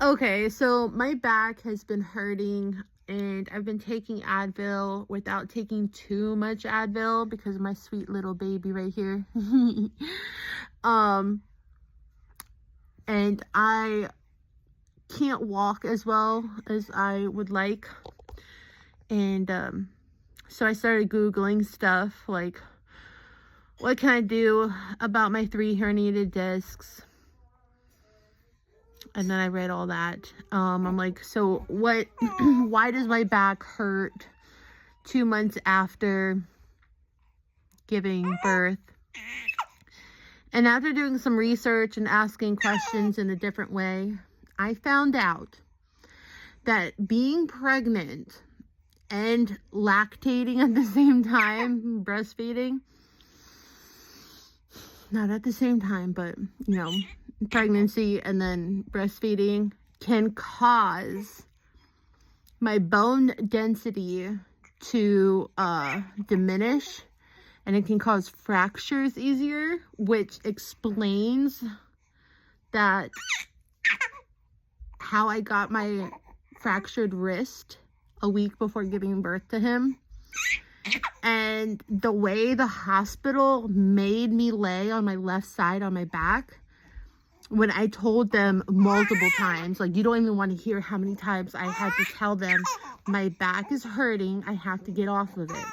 Okay, so my back has been hurting and I've been taking Advil without taking too much Advil because of my sweet little baby right here. um and I can't walk as well as I would like. And so I started Googling stuff like, what can I do about my 3 herniated discs? And then I read all that. I'm like, so what, why does my back hurt 2 months after giving birth? And after doing some research and asking questions in a different way, I found out that being pregnant and lactating at the same time, breastfeeding, not at the same time, but you know, pregnancy and then breastfeeding can cause my bone density to diminish, and it can cause fractures easier, which explains that how I got my fractured wrist a week before giving birth to him. And the way the hospital made me lay on my left side on my back, when I told them multiple times, like, you don't even want to hear how many times I had to tell them, my back is hurting, I have to get off of it.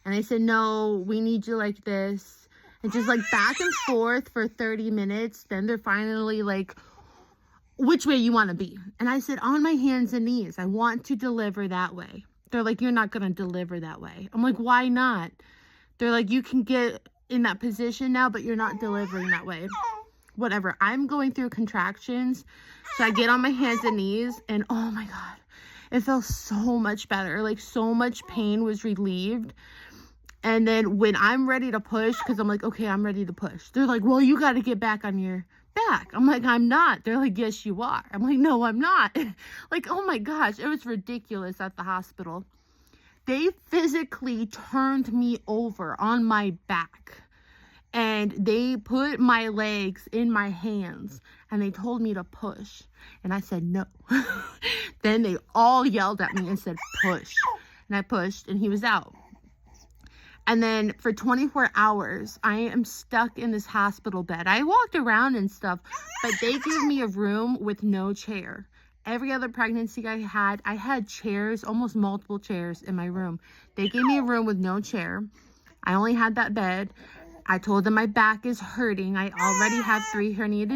And they said, no, we need you like this. And just like back and forth for 30 minutes. Then they're finally like, which way you want to be? And I said, on my hands and knees. I want to deliver that way. They're like, you're not going to deliver that way. I'm like, why not? They're like, you can get in that position now, but you're not delivering that way. Whatever. I'm going through contractions. So I get on my hands and knees and oh my God, it felt so much better. Like so much pain was relieved. And then when I'm ready to push, because I'm like, okay, I'm ready to push. They're like, well, you got to get back on your back. I'm like, I'm not. They're like, yes, you are. I'm like, no, I'm not. Like, oh my gosh, it was ridiculous at the hospital. They physically turned me over on my back. And they put my legs in my hands and they told me to push. And I said, no. Then they all yelled at me and said, push. And I pushed and he was out. And then for 24 hours, I am stuck in this hospital bed. I walked around and stuff, but they gave me a room with no chair. Every other pregnancy I had chairs, almost multiple chairs in my room. They gave me a room with no chair. I only had that bed. I told them my back is hurting. I already have 3 herniated